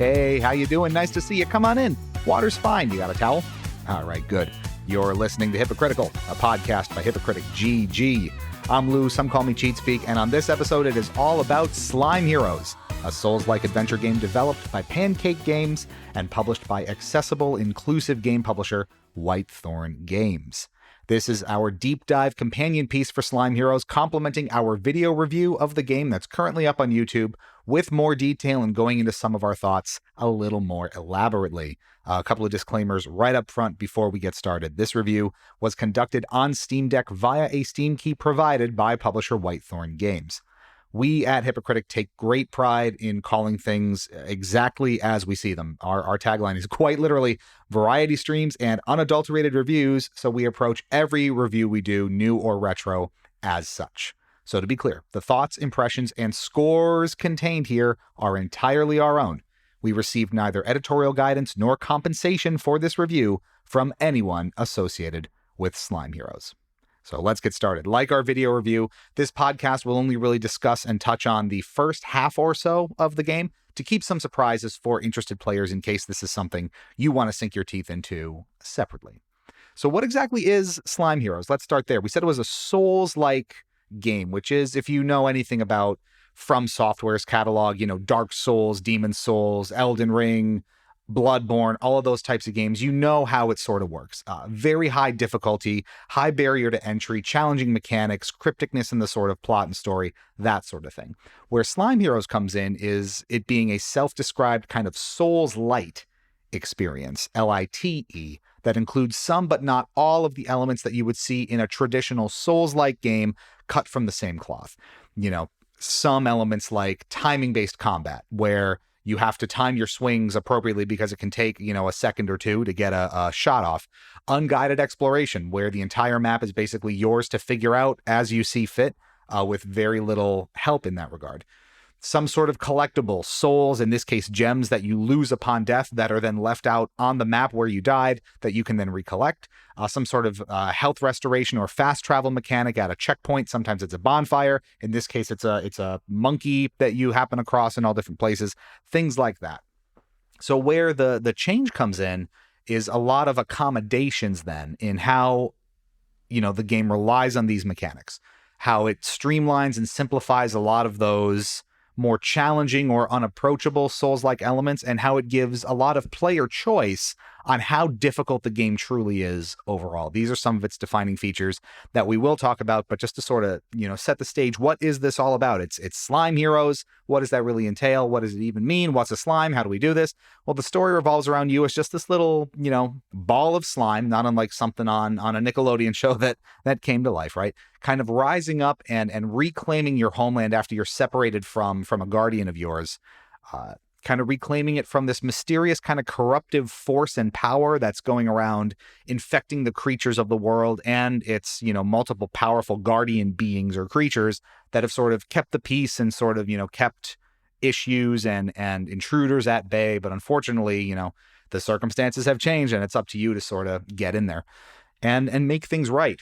Hey, how you doing? Nice to see you. Come on in. Water's fine. You got a towel? All right, good. You're listening to Hypocritical, a podcast by Hypocritic GG. I'm Lou, some call me Cheat Speak, and on this episode it is all about Slime Heroes, a Souls-like adventure game developed by Pancake Games and published by accessible, inclusive game publisher Whitethorn Games. This is our deep dive companion piece for Slime Heroes, complementing our video review of the game that's currently up on YouTube, with more detail and going into some of our thoughts a little more elaborately. A couple of disclaimers right up front before we get started. This review was conducted on Steam Deck via a Steam key provided by publisher Whitethorn Games. We at Hypocritic take great pride in calling things exactly as we see them. Our tagline is quite literally variety streams and unadulterated reviews, so we approach every review we do, new or retro, as such. So to be clear, the thoughts, impressions, and scores contained here are entirely our own. We received neither editorial guidance nor compensation for this review from anyone associated with Slime Heroes. So let's get started. Like our video review, this podcast will only really discuss and touch on the first half or so of the game to keep some surprises for interested players in case this is something you want to sink your teeth into separately. So what exactly is Slime Heroes? Let's start there. We said it was a Souls-like game, which is, if you know anything about From Software's catalog, Dark Souls, Demon Souls, Elden Ring, Bloodborne, all of those types of games, you know how it sort of works. Very high difficulty, high barrier to entry, challenging mechanics, crypticness in the sort of plot and story, that sort of thing. Where Slime Heroes comes in is it being a self-described kind of Souls-light experience, L-I-T-E, that includes some but not all of the elements that you would see in a traditional Souls-like game cut from the same cloth. Some elements like timing-based combat, where you have to time your swings appropriately because it can take, a second or two to get a shot off. Unguided exploration, where the entire map is basically yours to figure out as you see fit, with very little help in that regard. Some sort of collectible, souls, in this case gems, that you lose upon death that are then left out on the map where you died that you can then recollect. Some sort of health restoration or fast travel mechanic at a checkpoint. Sometimes it's a bonfire. In this case, it's a monkey that you happen across in all different places. Things like that. So where the change comes in is a lot of accommodations then in how, the game relies on these mechanics. How it streamlines and simplifies a lot of those more challenging or unapproachable Souls-like elements, and how it gives a lot of player choice on how difficult the game truly is overall. These are some of its defining features that we will talk about, but just to sort of, set the stage, what is this all about? It's Slime Heroes. What does that really entail? What does it even mean? What's a slime? How do we do this? Well, the story revolves around you as just this little, ball of slime, not unlike something on a Nickelodeon show that came to life, right? Kind of rising up and reclaiming your homeland after you're separated from a guardian of yours, kind of reclaiming it from this mysterious kind of corruptive force and power that's going around infecting the creatures of the world and its, multiple powerful guardian beings or creatures that have sort of kept the peace and sort of, kept issues and intruders at bay. But unfortunately, the circumstances have changed, and it's up to you to sort of get in there and make things right.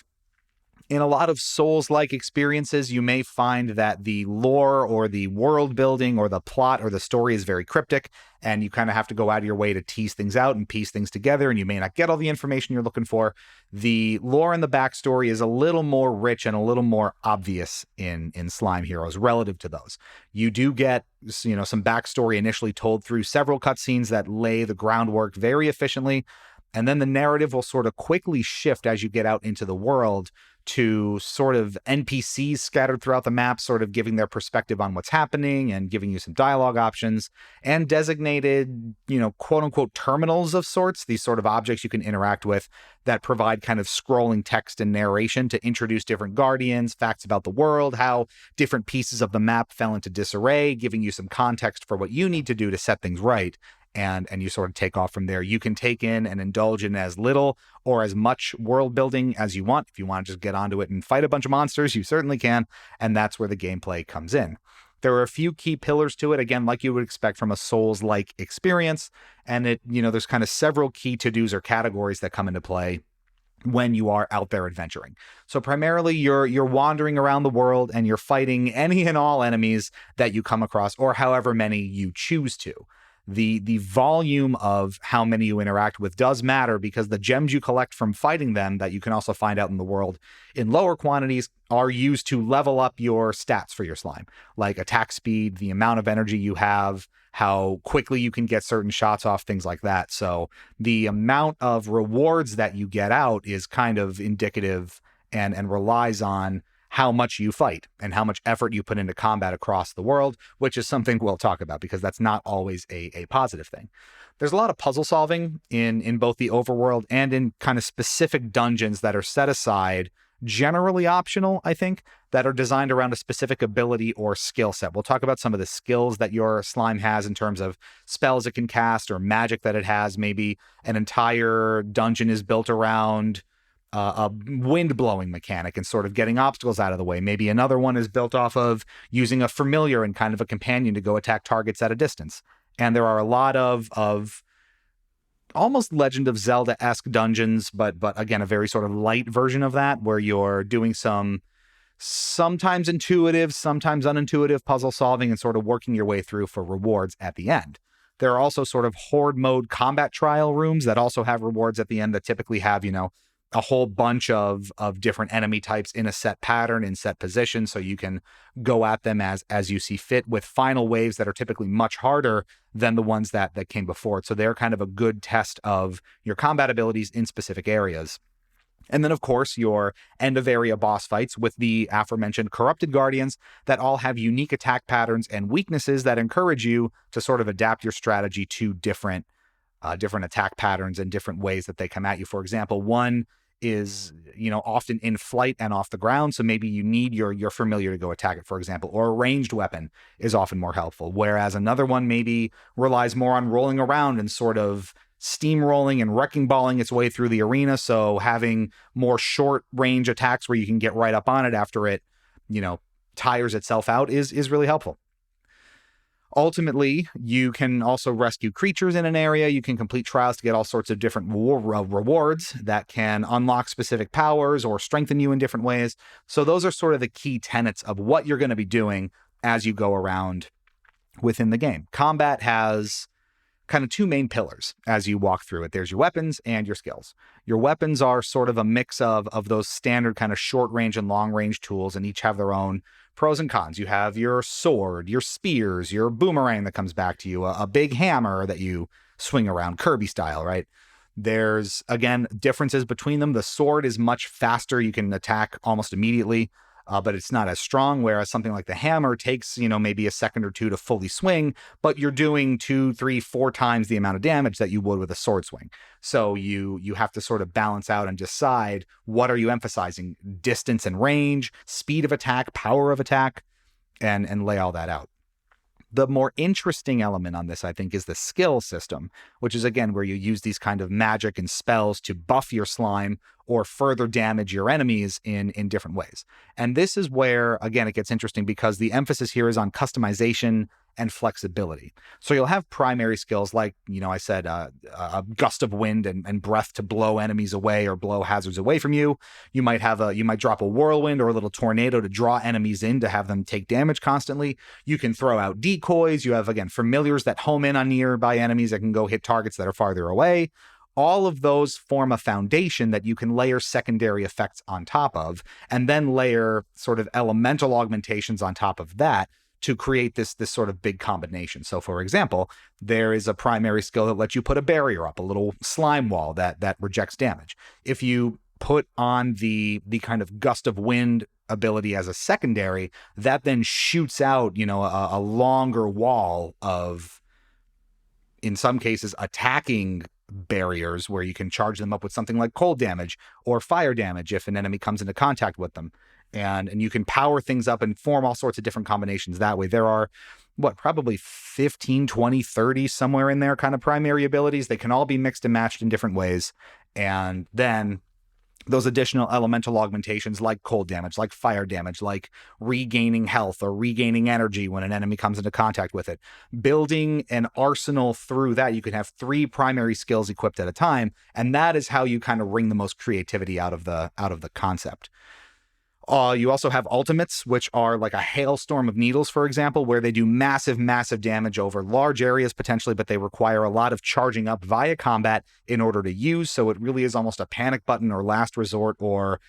In a lot of Souls-like experiences, you may find that the lore or the world building or the plot or the story is very cryptic, and you kind of have to go out of your way to tease things out and piece things together, and you may not get all the information you're looking for. The lore and the backstory is a little more rich and a little more obvious in Slime Heroes relative to those. You do get, some backstory initially told through several cutscenes that lay the groundwork very efficiently, and then the narrative will sort of quickly shift as you get out into the world to sort of NPCs scattered throughout the map, sort of giving their perspective on what's happening and giving you some dialogue options, and designated, quote unquote terminals of sorts, these sort of objects you can interact with that provide kind of scrolling text and narration to introduce different guardians, facts about the world, how different pieces of the map fell into disarray, giving you some context for what you need to do to set things right. And you sort of take off from there. You can take in and indulge in as little or as much world building as you want. If you want to just get onto it and fight a bunch of monsters, you certainly can. And that's where the gameplay comes in. There are a few key pillars to it, again, like you would expect from a Souls-like experience. And there's kind of several key to-dos or categories that come into play when you are out there adventuring. So primarily you're wandering around the world and you're fighting any and all enemies that you come across, or however many you choose to. the volume of how many you interact with does matter, because the gems you collect from fighting them that you can also find out in the world in lower quantities are used to level up your stats for your slime, like attack speed, the amount of energy you have, how quickly you can get certain shots off, things like that. So the amount of rewards that you get out is kind of indicative and relies on how much you fight and how much effort you put into combat across the world, which is something we'll talk about because that's not always a positive thing. There's a lot of puzzle solving in both the overworld and in kind of specific dungeons that are set aside, generally optional, I think, that are designed around a specific ability or skill set. We'll talk about some of the skills that your slime has in terms of spells it can cast or magic that it has. Maybe an entire dungeon is built around a wind blowing mechanic and sort of getting obstacles out of the way. Maybe another one is built off of using a familiar and kind of a companion to go attack targets at a distance. And there are a lot of almost Legend of Zelda-esque dungeons, but again, a very sort of light version of that, where you're doing some sometimes intuitive, sometimes unintuitive puzzle solving and sort of working your way through for rewards at the end. There are also sort of horde mode combat trial rooms that also have rewards at the end that typically have, a whole bunch of different enemy types in a set pattern, in set position, so you can go at them as you see fit, with final waves that are typically much harder than the ones that came before it. So they're kind of a good test of your combat abilities in specific areas. And then, of course, your end-of-area boss fights with the aforementioned Corrupted Guardians that all have unique attack patterns and weaknesses that encourage you to sort of adapt your strategy to different attack patterns and different ways that they come at you. For example, one is, often in flight and off the ground, so maybe you need your familiar to go attack it, for example, or a ranged weapon is often more helpful, whereas another one maybe relies more on rolling around and sort of steamrolling and wrecking balling its way through the arena, so having more short range attacks where you can get right up on it after it, tires itself out is really helpful. Ultimately, you can also rescue creatures in an area. You can complete trials to get all sorts of different rewards that can unlock specific powers or strengthen you in different ways. So those are sort of the key tenets of what you're going to be doing as you go around within the game. Combat has kind of two main pillars as you walk through it. There's your weapons and your skills. Your weapons are sort of a mix of those standard kind of short range and long range tools, and each have their own pros and cons. You have your sword, your spears, your boomerang that comes back to you, a big hammer that you swing around, Kirby style, right? There's, again, differences between them. The sword is much faster. You can attack almost immediately, but it's not as strong, whereas something like the hammer takes, maybe a second or two to fully swing, but you're doing 2, 3, 4 times the amount of damage that you would with a sword swing. So you have to sort of balance out and decide, what are you emphasizing? Distance and range, speed of attack, power of attack, and lay all that out. The more interesting element on this, I think, is the skill system, which is, again, where you use these kind of magic and spells to buff your slime or further damage your enemies in different ways. And this is where, again, it gets interesting, because the emphasis here is on customization and flexibility. So you'll have primary skills like, I said, a gust of wind and breath to blow enemies away or blow hazards away from you. You might drop a whirlwind or a little tornado to draw enemies in to have them take damage constantly. You can throw out decoys. You have, again, familiars that home in on nearby enemies that can go hit targets that are farther away. All of those form a foundation that you can layer secondary effects on top of, and then layer sort of elemental augmentations on top of that to create this sort of big combination. So, for example, there is a primary skill that lets you put a barrier up, a little slime wall that rejects damage. If you put on the kind of gust of wind ability as a secondary, that then shoots out, a longer wall of, in some cases, attacking barriers where you can charge them up with something like cold damage or fire damage if an enemy comes into contact with them. And you can power things up and form all sorts of different combinations that way. There are, probably 15, 20, 30, somewhere in there kind of primary abilities. They can all be mixed and matched in different ways. And then those additional elemental augmentations like cold damage, like fire damage, like regaining health or regaining energy when an enemy comes into contact with it. Building an arsenal through that, you can have 3 primary skills equipped at a time, and that is how you kind of wring the most creativity out of the concept. You also have ultimates, which are like a hailstorm of needles, for example, where they do massive, massive damage over large areas potentially, but they require a lot of charging up via combat in order to use. So it really is almost a panic button or last resort, or,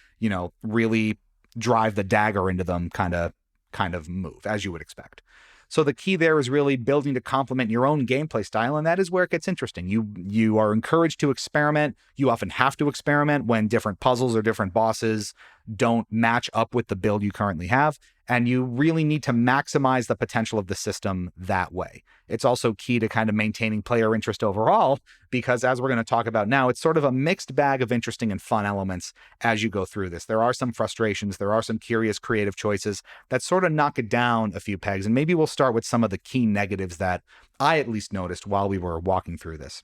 really drive the dagger into them kind of move, as you would expect. So the key there is really building to complement your own gameplay style, and that is where it gets interesting. You are encouraged to experiment. You often have to experiment when different puzzles or different bosses don't match up with the build you currently have, and you really need to maximize the potential of the system that way. It's also key to kind of maintaining player interest overall, because as we're going to talk about now, it's sort of a mixed bag of interesting and fun elements as you go through this. There are some frustrations, there are some curious creative choices that sort of knock it down a few pegs, and maybe we'll start with some of the key negatives that I at least noticed while we were walking through this.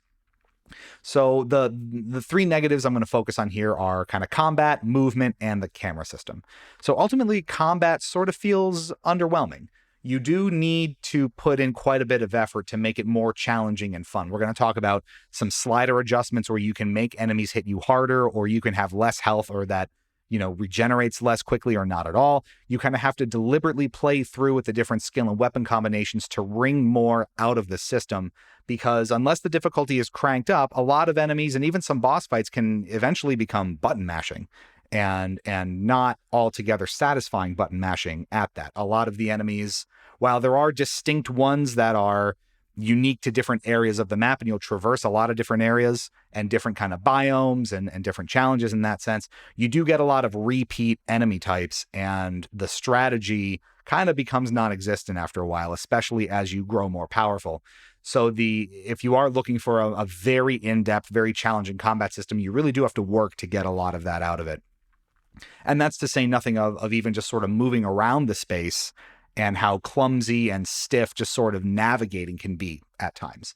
So the three negatives I'm going to focus on here are kind of combat, movement, and the camera system. So ultimately, combat sort of feels underwhelming. You do need to put in quite a bit of effort to make it more challenging and fun. We're going to talk about some slider adjustments where you can make enemies hit you harder, or you can have less health, or that regenerates less quickly or not at all. You kind of have to deliberately play through with the different skill and weapon combinations to wring more out of the system, because unless the difficulty is cranked up, a lot of enemies and even some boss fights can eventually become button mashing and not altogether satisfying button mashing at that. A lot of the enemies, while there are distinct ones that are unique to different areas of the map, and you'll traverse a lot of different areas and different kind of biomes and different challenges in that sense, you do get a lot of repeat enemy types, and the strategy kind of becomes non-existent after a while, especially as you grow more powerful. So if you are looking for a very in-depth, very challenging combat system, you really do have to work to get a lot of that out of it. And that's to say nothing of even just sort of moving around the space and how clumsy and stiff just sort of navigating can be at times.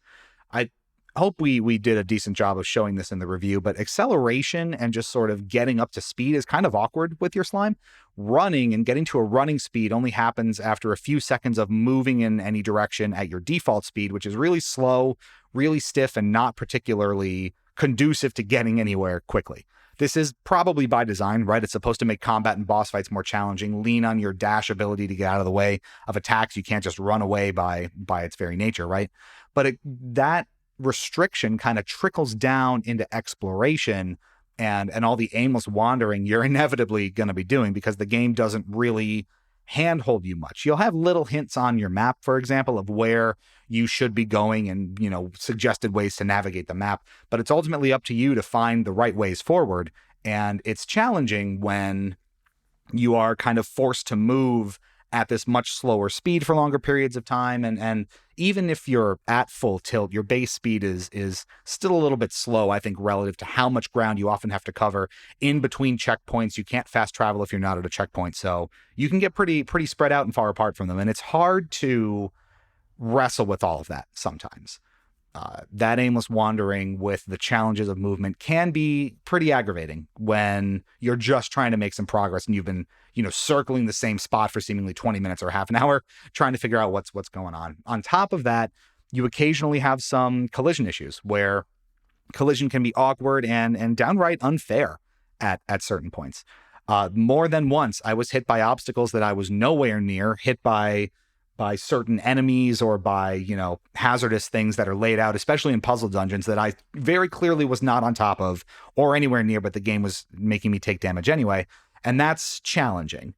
I hope we did a decent job of showing this in the review, but acceleration and just sort of getting up to speed is kind of awkward with your slime. Running and getting to a running speed only happens after a few seconds of moving in any direction at your default speed, which is really slow, really stiff, and not particularly conducive to getting anywhere quickly. This is probably by design, right? It's supposed to make combat and boss fights more challenging, lean on your dash ability to get out of the way of attacks. You can't just run away by its very nature, right? But that restriction kind of trickles down into exploration and all the aimless wandering you're inevitably going to be doing, because the game doesn't really handhold you much. You'll have little hints on your map, for example, of where you should be going and, suggested ways to navigate the map, but it's ultimately up to you to find the right ways forward. And it's challenging when you are kind of forced to move at this much slower speed for longer periods of time. And even if you're at full tilt, your base speed is still a little bit slow, I think, relative to how much ground you often have to cover in between checkpoints. You can't fast travel if you're not at a checkpoint. So you can get pretty spread out and far apart from them. And it's hard to wrestle with all of that sometimes. That aimless wandering with the challenges of movement can be pretty aggravating when you're just trying to make some progress and you've been, circling the same spot for seemingly 20 minutes or half an hour, trying to figure out what's going on. On top of that, you occasionally have some collision issues where collision can be awkward and downright unfair at certain points. More than once, I was hit by obstacles that I was nowhere near, hit by certain enemies or by, hazardous things that are laid out, especially in puzzle dungeons that I very clearly was not on top of or anywhere near, but the game was making me take damage anyway. And that's challenging.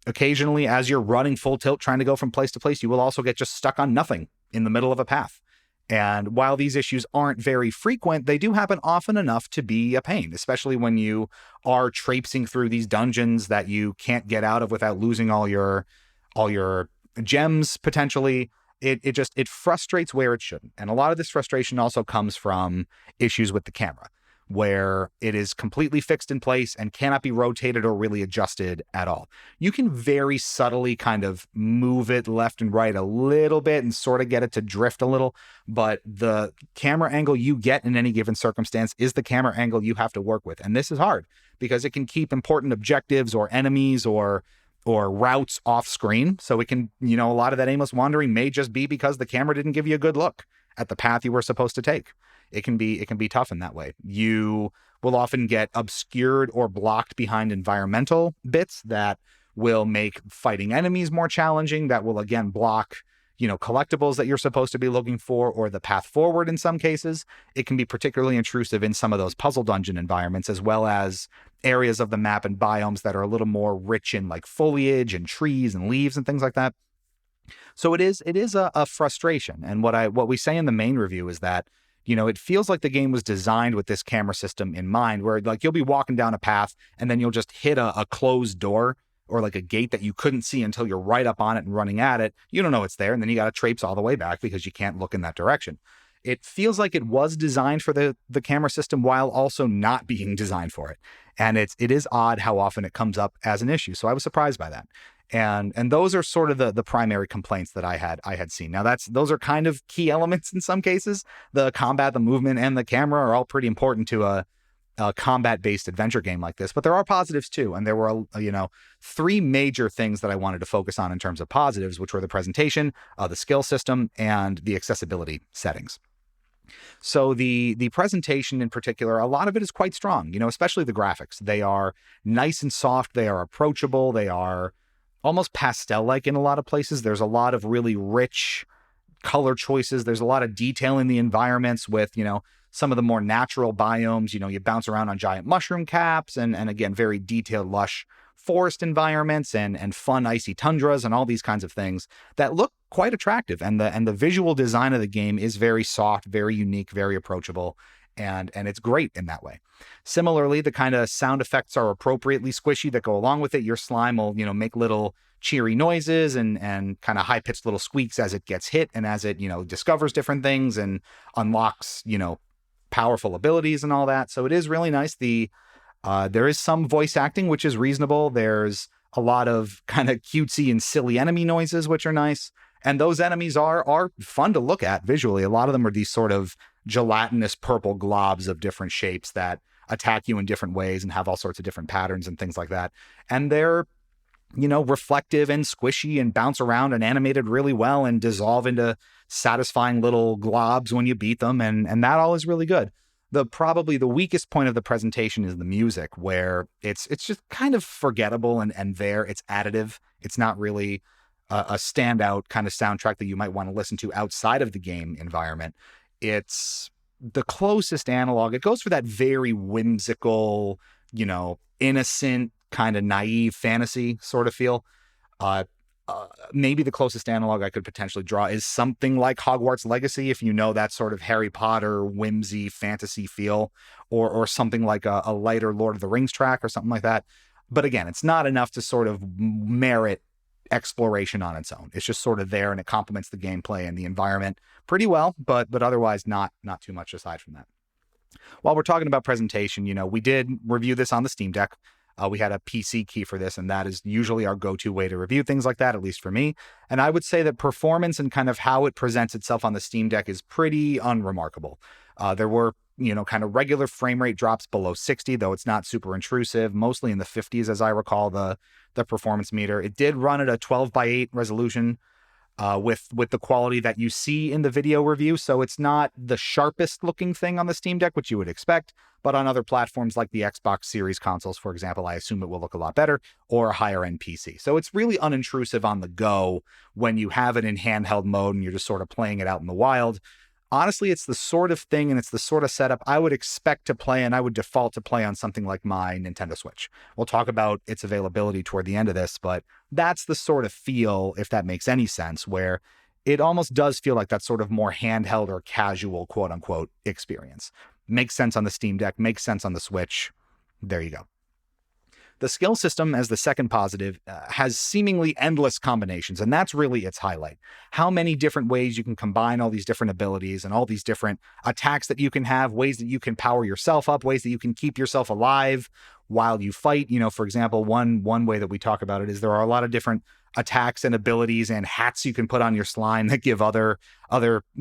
Occasionally, as you're running full tilt, trying to go from place to place, you will also get just stuck on nothing in the middle of a path. And while these issues aren't very frequent, they do happen often enough to be a pain, especially when you are traipsing through these dungeons that you can't get out of without losing all your gems potentially. It frustrates where it shouldn't. And a lot of this frustration also comes from issues with the camera, where it is completely fixed in place and cannot be rotated or really adjusted at all. You can very subtly kind of move it left and right a little bit and sort of get it to drift a little, but the camera angle you get in any given circumstance is the camera angle you have to work with. And this is hard because it can keep important objectives or enemies or routes off screen. So it can, a lot of that aimless wandering may just be because the camera didn't give you a good look at the path you were supposed to take. It can be tough in that way. You will often get obscured or blocked behind environmental bits that will make fighting enemies more challenging, that will again block, collectibles that you're supposed to be looking for, or the path forward in some cases. It can be particularly intrusive in some of those puzzle dungeon environments, as well as areas of the map and biomes that are a little more rich in like foliage and trees and leaves and things like that. So it is a frustration. And what we say in the main review is that, it feels like the game was designed with this camera system in mind, where like you'll be walking down a path and then you'll just hit a closed door or like a gate that you couldn't see until you're right up on it and running at it. You don't know it's there, and then you got to traipse all the way back because you can't look in that direction. It feels like it was designed for the camera system while also not being designed for it. And it is odd how often it comes up as an issue. So I was surprised by that. And those are sort of the primary complaints that I had seen. Now those are kind of key elements in some cases. The combat, the movement, and the camera are all pretty important to a combat-based adventure game like this, but there are positives too. And there were, three major things that I wanted to focus on in terms of positives, which were the presentation, the skill system, and the accessibility settings. So the presentation in particular, a lot of it is quite strong, especially the graphics. They are nice and soft. They are approachable. They are almost pastel-like in a lot of places. There's a lot of really rich color choices. There's a lot of detail in the environments with, some of the more natural biomes. You bounce around on giant mushroom caps and again, very detailed, lush forest environments and fun icy tundras and all these kinds of things that look quite attractive. And the visual design of the game is very soft, very unique, very approachable. And it's great in that way. Similarly, the kind of sound effects are appropriately squishy that go along with it. Your slime will, make little cheery noises and kind of high-pitched little squeaks as it gets hit and as it, discovers different things and unlocks, powerful abilities and all that. So it is really nice. There is some voice acting, which is reasonable. There's a lot of kind of cutesy and silly enemy noises, which are nice. And those enemies are fun to look at visually. A lot of them are these sort of gelatinous purple globs of different shapes that attack you in different ways and have all sorts of different patterns and things like that. And they're, reflective and squishy and bounce around and animated really well and dissolve into satisfying little globs when you beat them. And that all is really good. Probably the weakest point of the presentation is the music, where it's just kind of forgettable and there. It's additive. It's not really a standout kind of soundtrack that you might want to listen to outside of the game environment. It's the closest analog. It goes for that very whimsical, innocent, kind of naive fantasy sort of feel. Maybe the closest analog I could potentially draw is something like Hogwarts Legacy, if you know that sort of Harry Potter whimsy fantasy feel, or something like a lighter Lord of the Rings track or something like that. But again, it's not enough to sort of merit exploration on its own. It's just sort of there, and it complements the gameplay and the environment pretty well, but otherwise not too much aside from that. While we're talking about presentation, we did review this on the Steam Deck. We had a PC key for this, and that is usually our go-to way to review things like that, at least for me. And I would say that performance and kind of how it presents itself on the Steam Deck is pretty unremarkable. There were, kind of regular frame rate drops below 60, though it's not super intrusive, mostly in the 50s, as I recall, the performance meter. It did run at a 12:8 resolution, with the quality that you see in the video review. So it's not the sharpest looking thing on the Steam Deck, which you would expect, but on other platforms like the Xbox Series consoles, for example, I assume it will look a lot better, or a higher end PC. So it's really unintrusive on the go when you have it in handheld mode and you're just sort of playing it out in the wild. Honestly, it's the sort of thing and it's the sort of setup I would expect to play, and I would default to play on something like my Nintendo Switch. We'll talk about its availability toward the end of this, but that's the sort of feel, if that makes any sense, where it almost does feel like that sort of more handheld or casual, quote unquote, experience. Makes sense on the Steam Deck, makes sense on the Switch. There you go. The skill system, as the second positive, has seemingly endless combinations, and that's really its highlight. How many different ways you can combine all these different abilities and all these different attacks that you can have, ways that you can power yourself up, ways that you can keep yourself alive while you fight. For example, one way that we talk about it is there are a lot of different attacks and abilities and hats you can put on your slime that give other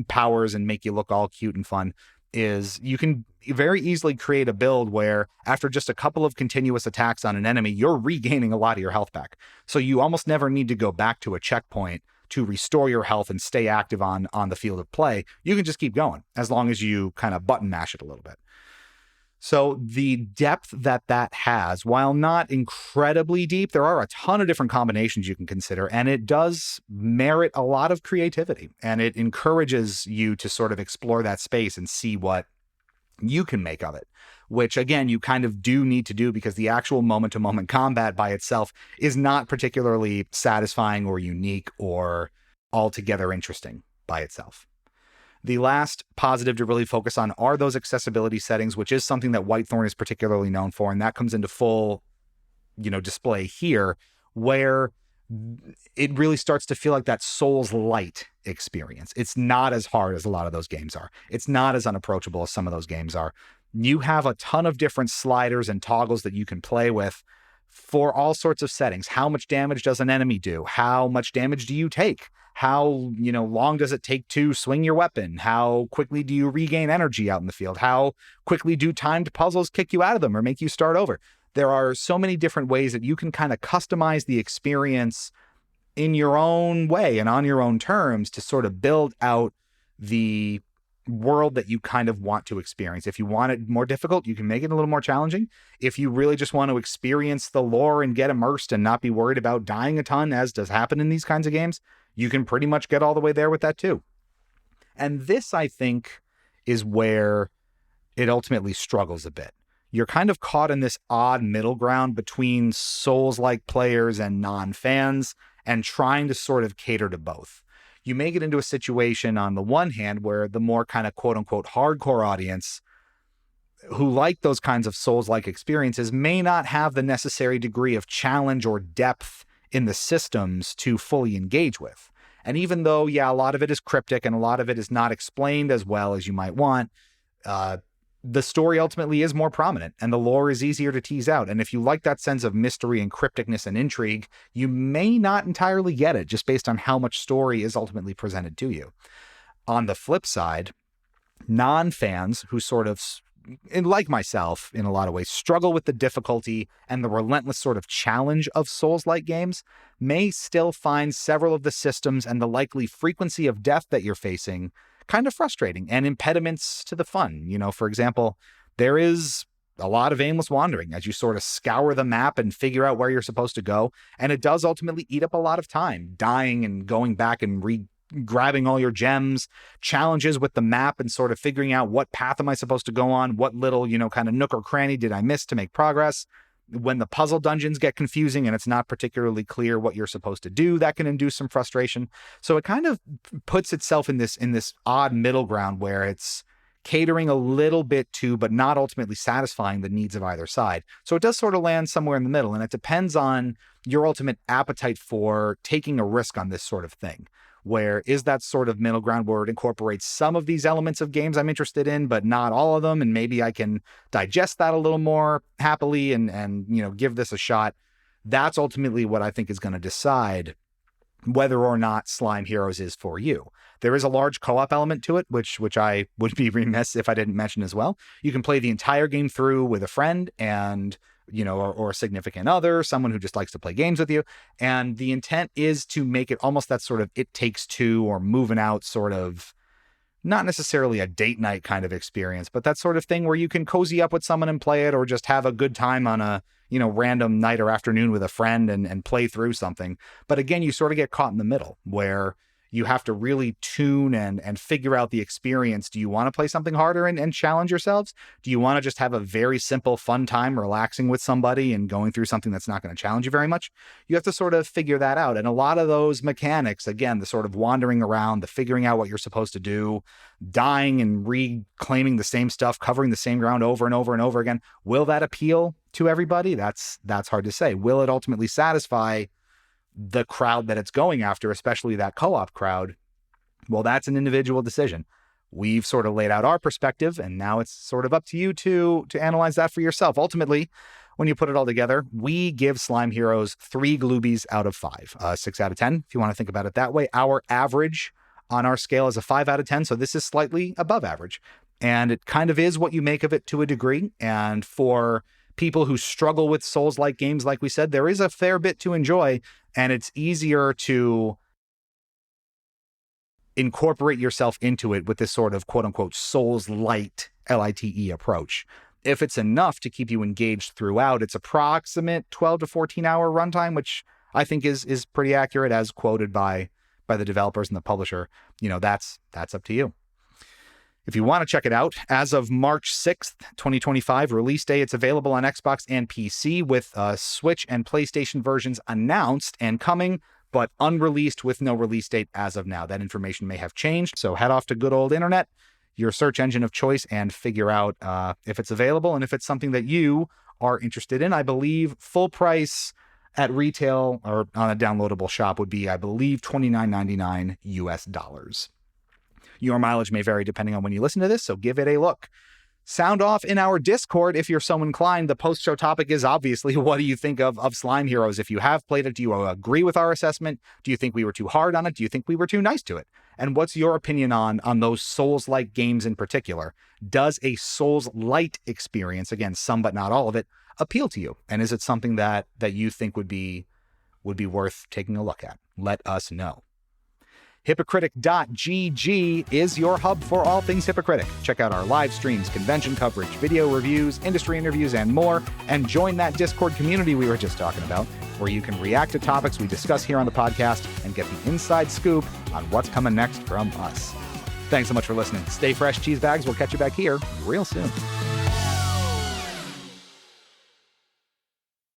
powers and make you look all cute and fun. Is you can very easily create a build where after just a couple of continuous attacks on an enemy, you're regaining a lot of your health back. So you almost never need to go back to a checkpoint to restore your health and stay active on the field of play. You can just keep going as long as you kind of button mash it a little bit. So the depth that has, while not incredibly deep, there are a ton of different combinations you can consider, and it does merit a lot of creativity, and it encourages you to sort of explore that space and see what you can make of it, which again, you kind of do need to do because the actual moment-to-moment combat by itself is not particularly satisfying or unique or altogether interesting by itself. The last positive to really focus on are those accessibility settings, which is something that Whitethorn is particularly known for, and that comes into full, display here, where it really starts to feel like that Souls-light experience. It's not as hard as a lot of those games are. It's not as unapproachable as some of those games are. You have a ton of different sliders and toggles that you can play with for all sorts of settings. How much damage does an enemy do? How much damage do you take? How, long does it take to swing your weapon? How quickly do you regain energy out in the field? How quickly do timed puzzles kick you out of them or make you start over? There are so many different ways that you can kind of customize the experience in your own way and on your own terms to sort of build out the world that you kind of want to experience. If you want it more difficult, you can make it a little more challenging. If you really just want to experience the lore and get immersed and not be worried about dying a ton, as does happen in these kinds of games, you can pretty much get all the way there with that too. And this, I think, is where it ultimately struggles a bit. You're kind of caught in this odd middle ground between Souls-like players and non-fans and trying to sort of cater to both. You may get into a situation on the one hand where the more kind of quote unquote hardcore audience who like those kinds of Souls-like experiences may not have the necessary degree of challenge or depth in the systems to fully engage with. And even though, a lot of it is cryptic and a lot of it is not explained as well as you might want, the story ultimately is more prominent and the lore is easier to tease out. And if you like that sense of mystery and crypticness and intrigue, you may not entirely get it just based on how much story is ultimately presented to you. On the flip side, non-fans who sort of, like myself in a lot of ways, struggle with the difficulty and the relentless sort of challenge of Souls-like games may still find several of the systems and the likely frequency of death that you're facing kind of frustrating and impediments to the fun. For example, there is a lot of aimless wandering as you sort of scour the map and figure out where you're supposed to go. And it does ultimately eat up a lot of time, dying and going back and grabbing all your gems, challenges with the map and sort of figuring out what path am I supposed to go on? What little, kind of nook or cranny did I miss to make progress? When the puzzle dungeons get confusing and it's not particularly clear what you're supposed to do, that can induce some frustration. So it kind of puts itself in this odd middle ground where it's catering a little bit to, but not ultimately satisfying the needs of either side. So it does sort of land somewhere in the middle, and it depends on your ultimate appetite for taking a risk on this sort of thing. Where is that sort of middle ground where it incorporates some of these elements of games I'm interested in, but not all of them, and maybe I can digest that a little more happily and give this a shot. That's ultimately what I think is going to decide whether or not Slime Heroes is for you. There is a large co-op element to it, which I would be remiss if I didn't mention as well. You can play the entire game through with a friend and or a significant other, someone who just likes to play games with you. And the intent is to make it almost that sort of It Takes Two or moving out sort of, not necessarily a date night kind of experience, but that sort of thing where you can cozy up with someone and play it, or just have a good time on a, random night or afternoon with a friend and play through something. But again, you sort of get caught in the middle where you have to really tune and figure out the experience. Do you want to play something harder and challenge yourselves? Do you want to just have a very simple, fun time relaxing with somebody and going through something that's not going to challenge you very much? You have to sort of figure that out. And a lot of those mechanics, again, the sort of wandering around, the figuring out what you're supposed to do, dying and reclaiming the same stuff, covering the same ground over and over and over again, will that appeal to everybody? That's hard to say. Will it ultimately satisfy the crowd that it's going after, especially that co-op crowd? Well, that's an individual decision. We've sort of laid out our perspective, and now it's sort of up to you to analyze that for yourself. Ultimately, when you put it all together, we give Slime Heroes 3 Gloobies out of 5, 6 out of 10, if you want to think about it that way. Our average on our scale is a 5 out of 10, so this is slightly above average. And it kind of is what you make of it to a degree. And for people who struggle with Souls-like games, like we said, there is a fair bit to enjoy, and it's easier to incorporate yourself into it with this sort of quote-unquote Souls-light, Lite approach. if it's enough to keep you engaged throughout. Its approximate 12 to 14-hour runtime, which I think is pretty accurate as quoted by the developers and the publisher. That's up to you. If you want to check it out, as of March 6th, 2025, release day, it's available on Xbox and PC with Switch and PlayStation versions announced and coming, but unreleased with no release date as of now. That information may have changed, so head off to good old internet, your search engine of choice, and figure out if it's available and if it's something that you are interested in. I believe full price at retail or on a downloadable shop would be, I believe, $29.99 US. Your mileage may vary depending on when you listen to this, so give it a look. Sound off in our Discord if you're so inclined. The post-show topic is obviously, what do you think of Slime Heroes? If you have played it, do you agree with our assessment? Do you think we were too hard on it? Do you think we were too nice to it? And what's your opinion on those Souls-like games in particular? Does a Souls-light experience, again, some but not all of it, appeal to you? And is it something that you think would be worth taking a look at? Let us know. Hypocritic.gg is your hub for all things Hypocritic. Check out our live streams, convention coverage, video reviews, industry interviews, and more. And join that Discord community we were just talking about, where you can react to topics we discuss here on the podcast and get the inside scoop on what's coming next from us. Thanks so much for listening. Stay fresh, cheese bags. We'll catch you back here real soon.